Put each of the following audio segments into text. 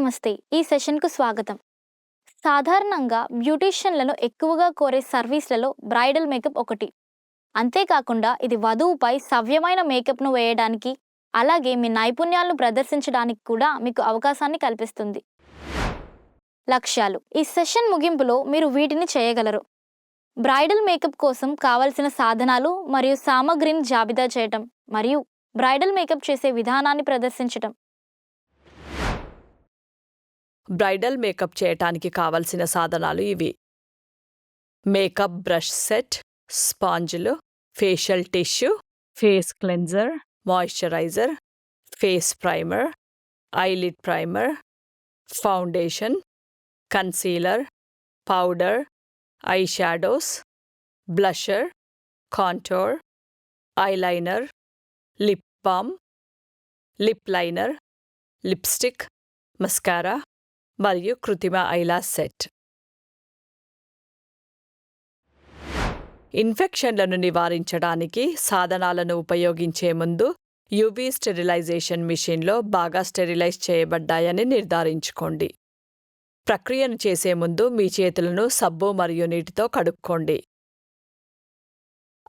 నమస్తే. ఈ సెషన్‌కు స్వాగతం. సాధారణంగా బ్యూటీషియన్‌లను ఎక్కువగా కోరే సర్వీస్‌లలో బ్రైడల్ మేకప్ ఒకటి. అంతేకాకుండా ఇది వధువుపై సవ్యమైన మేకప్‌ను వేయడానికి, అలాగే మీ నైపుణ్యాలను ప్రదర్శించడానికి కూడా మీకు అవకాశాన్ని కల్పిస్తుంది. లక్ష్యాలు: ఈ సెషన్ ముగింపులో మీరు వీటిని చేయగలరు. బ్రైడల్ మేకప్ కోసం కావలసిన సాధనాలు మరియు సామగ్రిని జాబితా చేయటం, మరియు బ్రైడల్ మేకప్ చేసే విధానాన్ని ప్రదర్శించటం. బ్రైడల్ మేకప్ చేయటానికి కావలసిన సాధనాలు ఇవి: మేకప్ బ్రష్ సెట్, స్పాంజులు, facial tissue, face cleanser, moisturiser, face primer, eyelid primer, foundation, concealer, powder, eye shadows, blusher, contour, eyeliner, lip balm, lip liner, lipstick, mascara మరియు కృత్రిమ ఐలాష్ సెట్. ఇన్ఫెక్షన్లను నివారించడానికి సాధనాలను ఉపయోగించే ముందు యూవీ స్టెరిలైజేషన్ మిషన్లో బాగా స్టెరిలైజ్ చేయబడ్డాయని నిర్ధారించుకోండి. ప్రక్రియను చేసే ముందు మీ చేతులను సబ్బు మరియు నీటితో కడుక్కోండి.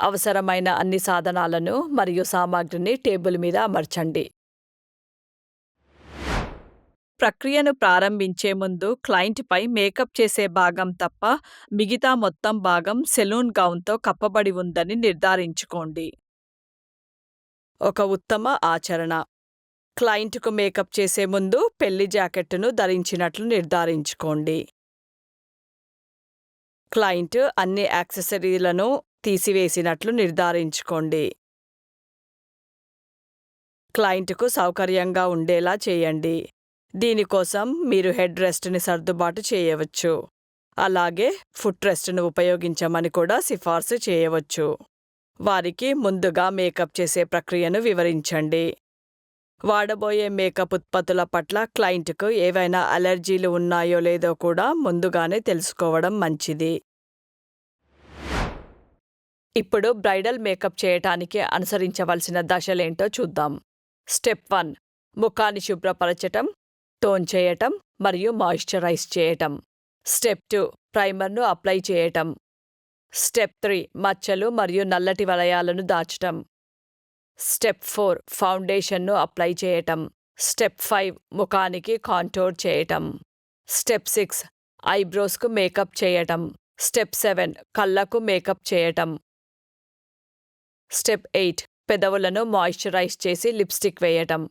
అవసరమైన అన్ని సాధనాలను మరియు సామాగ్రిని టేబుల్ మీద అమర్చండి. ప్రక్రియను ప్రారంభించే ముందు క్లయింట్పై మేకప్ చేసే భాగం తప్ప మిగతా మొత్తం భాగం సెలూన్ గౌన్తో కప్పబడి ఉందని నిర్ధారించుకోండి. ఒక ఉత్తమ ఆచరణ: క్లయింట్కు మేకప్ చేసే ముందు పెళ్లి జాకెట్ను ధరించినట్లు నిర్ధారించుకోండి. క్లయింట్ అన్ని యాక్సెసరీలను తీసివేసినట్లు నిర్ధారించుకోండి. క్లయింట్కు సౌకర్యంగా ఉండేలా చేయండి. దీనికోసం మీరు హెడ్ రెస్ట్ని సర్దుబాటు చేయవచ్చు, అలాగే ఫుట్ రెస్ట్ను ఉపయోగించమని కూడా సిఫార్సు చేయవచ్చు. వారికి ముందుగా మేకప్ చేసే ప్రక్రియను వివరించండి. వాడబోయే మేకప్ ఉత్పత్తుల పట్ల క్లయింట్కు ఏవైనా అలెర్జీలు ఉన్నాయో లేదో కూడా ముందుగానే తెలుసుకోవడం మంచిది. ఇప్పుడు బ్రైడల్ మేకప్ చేయటానికి అనుసరించవలసిన దశలేంటో చూద్దాం. స్టెప్ 1: ముఖాన్ని శుభ్రపరచటం, టోన్ చేయటం మరియు మాయిశ్చరైజ్ చేయటం. స్టెప్ 2: ప్రైమర్ను అప్లై చేయటం. స్టెప్ 3: మచ్చలు మరియు నల్లటి వలయాలను దాచటం. స్టెప్ 4: ఫౌండేషన్ను అప్లై చేయటం. స్టెప్ 5: ముఖానికి కాంటోర్ చేయటం. స్టెప్ 6: ఐబ్రోస్కు మేకప్ చేయటం. స్టెప్ 7: కళ్ళకు మేకప్ చేయటం. స్టెప్ 8: పెదవులను మాయిశ్చరైజ్ చేసి లిప్స్టిక్ వేయటం.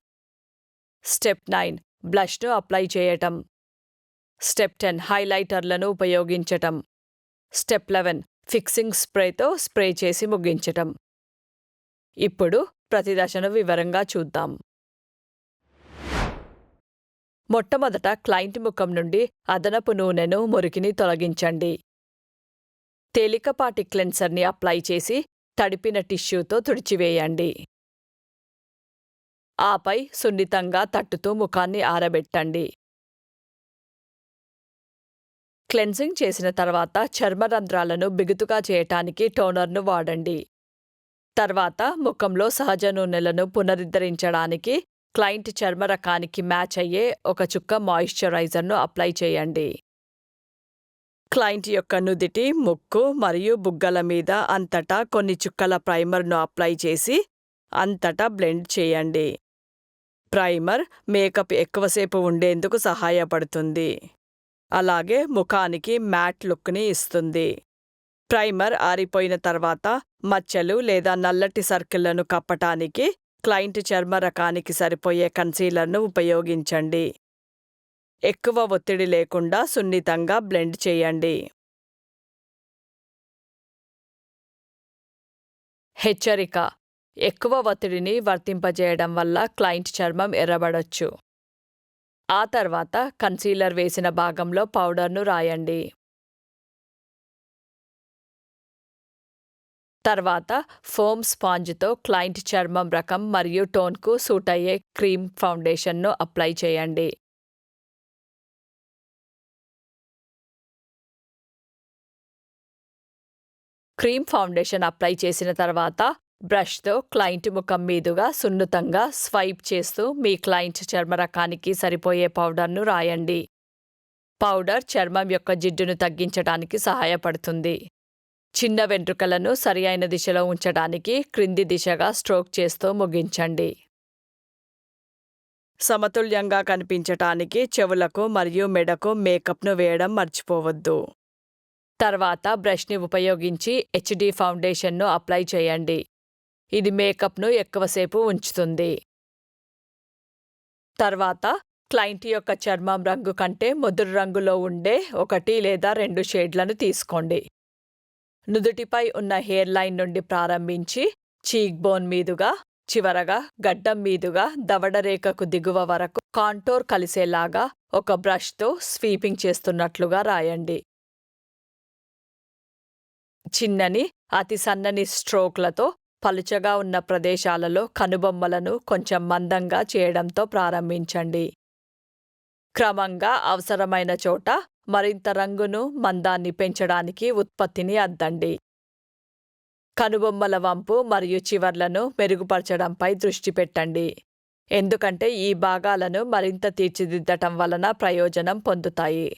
స్టెప్ 9: బ్లష్ను అప్లై చేయటం. స్టెప్ 10: హైలైటర్లను ఉపయోగించటం. స్టెప్ 11: ఫిక్సింగ్ స్ప్రేతో స్ప్రే చేసి ముగించటం. ఇప్పుడు ప్రతి దశను వివరంగా చూద్దాం. మొట్టమొదట క్లయింట్ ముఖం నుండి అదనపు నూనెను, మురికిని తొలగించండి. తేలికపాటి క్లెన్సర్ని అప్లై చేసి తడిపిన టిష్యూతో తుడిచివేయండి. ఆపై సున్నితంగా తట్టుతూ ముఖాన్ని ఆరబెట్టండి. క్లెన్సింగ్ చేసిన తర్వాత చర్మరంధ్రాలను బిగుతుగా చేయటానికి టోనర్ను వాడండి. తర్వాత ముఖంలో సహజ నూనెలను పునరుద్ధరించడానికి క్లయింట్ చర్మ రకానికి మ్యాచ్ అయ్యే ఒక చుక్క మాయిశ్చరైజర్ను అప్లై చేయండి. క్లయింట్ యొక్క నుదిటి, ముక్కు మరియు బుగ్గల మీద అంతటా కొన్ని చుక్కల ప్రైమర్ను అప్లై చేసి అంతటా బ్లెండ్ చేయండి. ప్రైమర్ మేకప్ ఎక్కువసేపు ఉండేందుకు సహాయపడుతుంది, అలాగే ముఖానికి మ్యాట్ లుక్ని ఇస్తుంది. ప్రైమర్ ఆరిపోయిన తర్వాత మచ్చలు లేదా నల్లటి సర్కిళ్లను కప్పటానికి క్లయింట్ చర్మ రకానికి సరిపోయే కన్సీలర్ను ఉపయోగించండి. ఎక్కువ ఒత్తిడి లేకుండా సున్నితంగా బ్లెండ్ చేయండి. హెచ్చరిక: ఎక్కువ ఒత్తిడిని వర్తింపజేయడం వల్ల క్లయింట్ చర్మం ఎర్రబడొచ్చు. ఆ తర్వాత కన్సీలర్ వేసిన భాగంలో పౌడర్ను రాయండి. తర్వాత ఫోమ్ స్పాంజ్తో క్లయింట్ చర్మం రకం మరియు టోన్కు సూట్ అయ్యే క్రీమ్ ఫౌండేషన్ను అప్లై చేయండి. క్రీమ్ ఫౌండేషన్ అప్లై చేసిన తర్వాత బ్రష్తో క్లయింట్ ముఖం మీదుగా సున్నితంగా స్వైప్ చేస్తూ మీ క్లయింట్ చర్మ రకానికి సరిపోయే పౌడర్ను రాయండి. పౌడర్ చర్మం యొక్క జిడ్డును తగ్గించడానికి సహాయపడుతుంది. చిన్న వెంట్రుకలను సరియైన దిశలో ఉంచడానికి క్రింది దిశగా స్ట్రోక్ చేస్తూ ముగించండి. సమతుల్యంగా కనిపించటానికి చెవులకు మరియు మెడకు మేకప్ను వేయడం మర్చిపోవద్దు. తర్వాత బ్రష్ని ఉపయోగించి హెచ్డి ఫౌండేషన్ను అప్లై చేయండి. ఇది మేకప్ను ఎక్కువసేపు ఉంచుతుంది. తర్వాత క్లయింట్ యొక్క చర్మం రంగు కంటే ముదురు రంగులో ఉండే 1 లేదా 2 షేడ్లను తీసుకోండి. నుదుటిపై ఉన్న హెయిర్ లైన్ నుండి ప్రారంభించి చీక్ బోన్ మీదుగా చివరగా గడ్డం మీదుగా దవడ రేఖకు దిగువ వరకు కాంటోర్ కలిసేలాగా ఒక బ్రష్తో స్వీపింగ్ చేస్తున్నట్లుగా రాయండి. చిన్నని అతి సన్నని స్ట్రోక్లతో పలుచగా ఉన్న ప్రదేశాలలో కనుబొమ్మలను కొంచెం మందంగా చేయడంతో ప్రారంభించండి. క్రమంగా అవసరమైన చోట మరింత రంగును మందాన్ని పెంచడానికి ఉత్పత్తిని అద్దండి. కనుబొమ్మల వంపు మరియు చివర్లను మెరుగుపరచడంపై దృష్టి పెట్టండి, ఎందుకంటే ఈ భాగాలను మరింత తీర్చిదిద్దటం వలన ప్రయోజనం పొందుతాయి.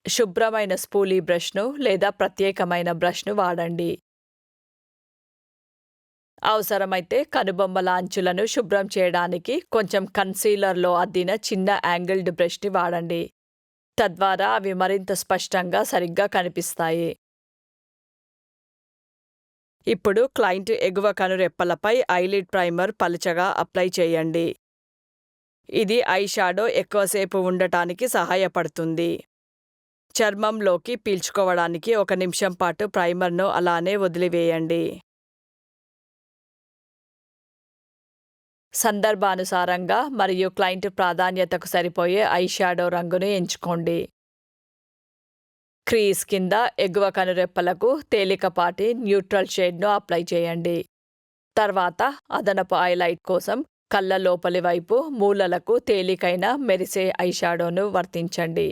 శుభ్రమైన స్పూలీ బ్రష్ను లేదా ప్రత్యేకమైన బ్రష్ను వాడండి. అవసరమైతే కనుబొమ్మల అంచులను శుభ్రం చేయడానికి కొంచెం కన్సీలర్లో అద్దిన చిన్న యాంగిల్డ్ బ్రష్ని వాడండి. తద్వారా అవి మరింత స్పష్టంగా సరిగ్గా కనిపిస్తాయి. ఇప్పుడు క్లయింట్ ఎగువ కనురెప్పలపై ఐలిడ్ ప్రైమర్ పలుచగా అప్లై చేయండి. ఇది ఐ షాడో ఎక్కువసేపు ఉండటానికి సహాయపడుతుంది. చర్మంలోకి పీల్చుకోవడానికి 1 నిమిషం పాటు ప్రైమర్ను అలానే వదిలివేయండి. సందర్భానుసారంగా మరియు క్లయింట్ ప్రాధాన్యతకు సరిపోయే ఐ షాడో రంగును ఎంచుకోండి. క్రీజ్ కింద ఎగువ కనురెప్పలకు తేలికపాటి న్యూట్రల్ షేడ్ను అప్లై చేయండి. తర్వాత అదనపు హైలైట్ కోసం కళ్ళ లోపలి వైపు మూలలకు తేలికైన మెరిసే ఐ షాడోను వర్తించండి.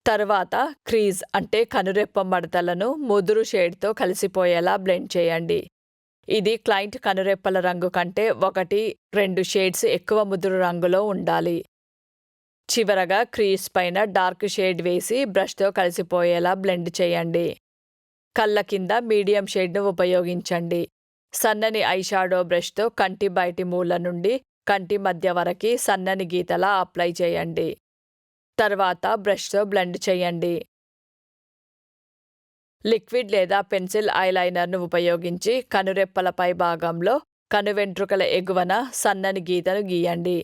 తర్వాత క్రీజ్ అంటే కనురెప్ప మడతలను ముదురు షేడ్తో కలిసిపోయేలా బ్లెండ్ చేయండి. ఇది క్లయింట్ కనురెప్పల రంగు కంటే 1-2 షేడ్స్ ఎక్కువ ముదురు రంగులో ఉండాలి. చివరగా క్రీజ్ పైన డార్క్ షేడ్ వేసి బ్రష్తో కలిసిపోయేలా బ్లెండ్ చేయండి. కళ్ళ కింద మీడియం షేడ్ను ఉపయోగించండి. సన్నని ఐ షాడో బ్రష్తో కంటి బయటి మూల నుండి కంటి మధ్య వరకు సన్నని గీతలా అప్లై చేయండి. తర్వాత బ్రష్తో బ్లెండ్ చేయండి. లిక్విడ్ లేదా పెన్సిల్ ఐలైనర్ను ఉపయోగించి కనురెప్పల పై భాగంలో కనువెంట్రుకల ఎగువన సన్నని గీతను గీయండి.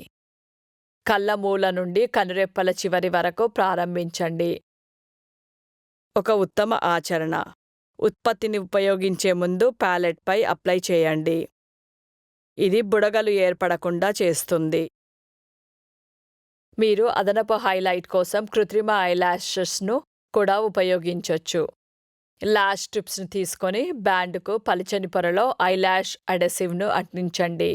కళ్ళ మూల నుండి కనురెప్పల చివరి వరకు ప్రారంభించండి. ఒక ఉత్తమ ఆచరణ: ఉత్పత్తిని ఉపయోగించే ముందు ప్యాలెట్పై అప్లై చేయండి. ఇది బుడగలు ఏర్పడకుండా చేస్తుంది. మీరు అదనపు హైలైట్ కోసం కృత్రిమ ఐలాషెస్ను కూడా ఉపయోగించొచ్చు. ల్యాష్ స్ట్రిప్స్ని తీసుకొని బ్యాండ్కు పలుచని పొరలో ఐలాష్ అడెసివ్ను అంటించండి.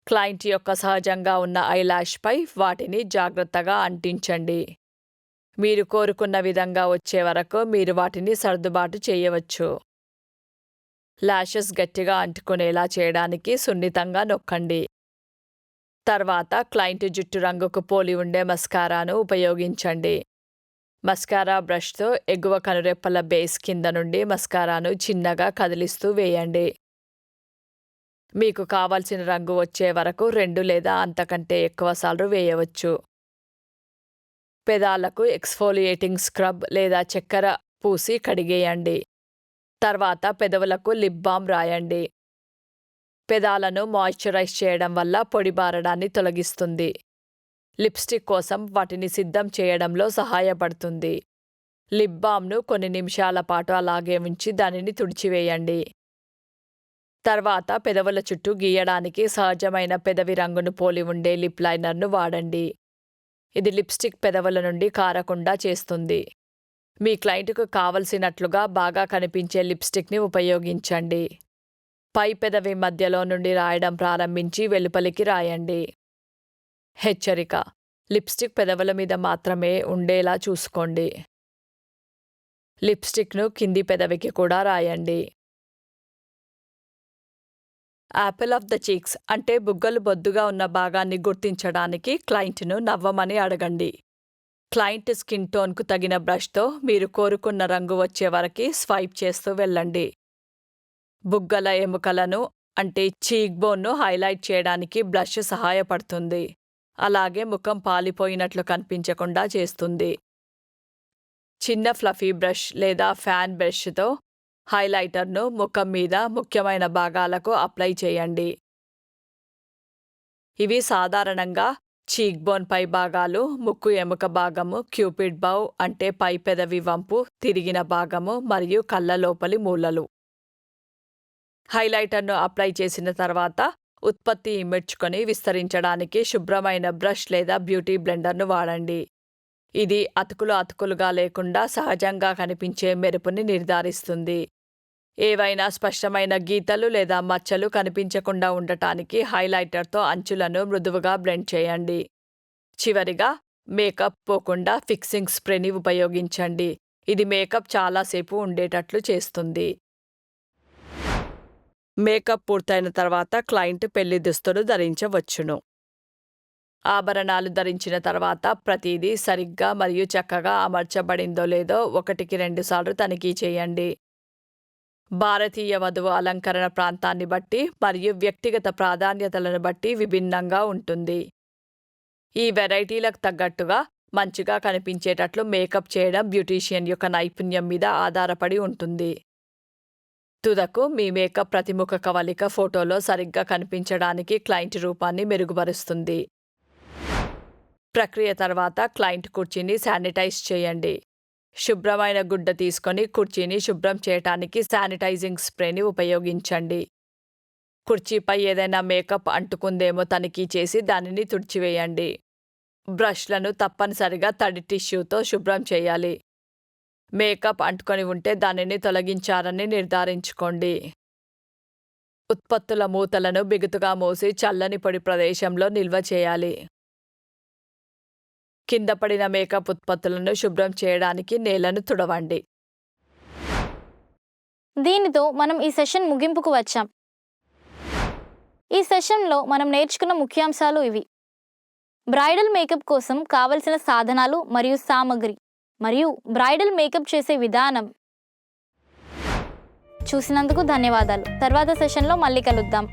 క్లయింట్ యొక్క సహజంగా ఉన్న ఐలాష్పై వాటిని జాగ్రత్తగా అంటించండి. మీరు కోరుకున్న విధంగా వచ్చే వరకు మీరు వాటిని సర్దుబాటు చేయవచ్చు. ల్యాషెస్ గట్టిగా అంటుకునేలా చేయడానికి సున్నితంగా నొక్కండి. తర్వాత క్లయింట్ జుట్టు రంగుకు పోలి ఉండే మస్కారాను ఉపయోగించండి. మస్కారా బ్రష్తో ఎగువ కనురెప్పల బేస్ కింద నుండి మస్కారాను చిన్నగా కదిలిస్తూ వేయండి. మీకు కావలసిన రంగు వచ్చే వరకు 2 లేదా అంతకంటే ఎక్కువసార్లు వేయవచ్చు. పెదాలకు ఎక్స్ఫోలియేటింగ్ స్క్రబ్ లేదా చక్కెర పూసి కడిగేయండి. తర్వాత పెదవులకు లిప్ బామ్ రాయండి. పెదాలను మాయిశ్చరైజ్ చేయడం వల్ల పొడిబారడాన్ని తొలగిస్తుంది. లిప్స్టిక్ కోసం వాటిని సిద్ధం చేయడంలో సహాయపడుతుంది. లిప్ బామ్ను కొన్ని నిమిషాల పాటు అలాగే ఉంచి దానిని తుడిచివేయండి. తర్వాత పెదవుల చుట్టూ గీయడానికి సహజమైన పెదవి రంగును పోలి ఉండే లిప్ లైనర్ను వాడండి. ఇది లిప్స్టిక్ పెదవుల నుండి కారకుండా చేస్తుంది. మీ క్లయింట్కు కావలసినట్లుగా బాగా కనిపించే లిప్స్టిక్ని ఉపయోగించండి. పై పెదవి మధ్యలో నుండి రాయడం ప్రారంభించి వెలుపలికి రాయండి. హెచ్చరిక: లిప్స్టిక్ పెదవుల మీద మాత్రమే ఉండేలా చూసుకోండి. లిప్స్టిక్ను కింది పెదవికి కూడా రాయండి. యాపిల్ ఆఫ్ ద చీక్స్ అంటే బుగ్గలు బొద్దుగా ఉన్న భాగాన్ని గుర్తించడానికి క్లయింట్ను నవ్వమని అడగండి. క్లయింట్ స్కిన్ టోన్కు తగిన బ్రష్తో మీరు కోరుకున్న రంగు వచ్చే వరకు స్వైప్ చేస్తూ వెళ్ళండి. బుగ్గల ఎముకలను అంటే చీక్ బోన్ను హైలైట్ చేయడానికి బ్లష్ సహాయపడుతుంది. అలాగే ముఖం పాలిపోయినట్లు కనిపించకుండా చేస్తుంది. చిన్న ఫ్లఫీ బ్రష్ లేదా ఫ్యాన్ బ్రష్తో హైలైటర్ను ముఖం మీద ముఖ్యమైన భాగాలకు అప్లై చేయండి. ఇవి సాధారణంగా చీక్ బోన్ పై భాగాలు, ముక్కు ఎముక భాగము, క్యూపిడ్ బౌ అంటే పై పెదవి వంపు, తిరిగిన భాగము మరియు కళ్ళ లోపలి మూలలు. హైలైటర్ను అప్లై చేసిన తర్వాత ఉత్పత్తి ఇముడ్చుకొని విస్తరించడానికి శుభ్రమైన బ్రష్ లేదా బ్యూటీ బ్లెండర్ను వాడండి. ఇది అతుకులుగా లేకుండా సహజంగా కనిపించే మెరుపుని నిర్ధారిస్తుంది. ఏవైనా స్పష్టమైన గీతలు లేదా మచ్చలు కనిపించకుండా ఉండటానికి హైలైటర్తో అంచులను మృదువుగా బ్లెండ్ చేయండి. చివరిగా మేకప్ పోకుండా ఫిక్సింగ్ స్ప్రేని ఉపయోగించండి. ఇది మేకప్ చాలాసేపు ఉండేటట్లు చేస్తుంది. మేకప్ పూర్తయిన తర్వాత క్లయింట్ పెళ్లి దుస్తులు ధరించవచ్చును. ఆభరణాలు ధరించిన తర్వాత ప్రతిదీ సరిగ్గా మరియు చక్కగా అమర్చబడిందో లేదో 1-2 సార్లు తనిఖీ చేయండి. భారతీయ వధువు అలంకరణ ప్రాంతాన్ని బట్టి మరియు వ్యక్తిగత ప్రాధాన్యతలను బట్టి విభిన్నంగా ఉంటుంది. ఈ వెరైటీలకు తగ్గట్టుగా మంచిగా కనిపించేటట్లు మేకప్ చేయడం బ్యూటీషియన్ యొక్క నైపుణ్యం మీద ఆధారపడి ఉంటుంది. తుదకు మీ మేకప్ ప్రతిముఖ కవళిక ఫోటోలో సరిగ్గా కనిపించడానికి క్లయింట్ రూపాన్ని మెరుగుపరుస్తుంది. ప్రక్రియ తర్వాత క్లయింట్ కుర్చీని శానిటైజ్ చేయండి. శుభ్రమైన గుడ్డ తీసుకొని కుర్చీని శుభ్రం చేయడానికి శానిటైజింగ్ స్ప్రేని ఉపయోగించండి. కుర్చీపై ఏదైనా మేకప్ అంటుకుందేమో తనిఖీ చేసి దానిని తుడిచివేయండి. బ్రష్లను తప్పనిసరిగా తడి టిష్యూతో శుభ్రం చేయాలి. మేకప్ అంటుకొని ఉంటే దానిని తొలగించారని నిర్ధారించుకోండి. ఉత్పత్తుల మూతలను బిగుతుగా మూసి చల్లని పొడి ప్రదేశంలో నిల్వ చేయాలి. కింద పడిన మేకప్ ఉత్పత్తులను శుభ్రం చేయడానికి నేలను తుడవండి. దీనితో మనం ఈ సెషన్ ముగింపుకు వచ్చాం. ఈ సెషన్లో మనం నేర్చుకున్న ముఖ్యాంశాలు ఇవి: బ్రైడల్ మేకప్ కోసం కావలసిన సాధనాలు మరియు సామగ్రి, మరియు బ్రైడల్ మేకప్ చేసే విధానం. చూసినందుకు ధన్యవాదాలు. తర్వాత సెషన్లో మళ్ళీ కలుద్దాం.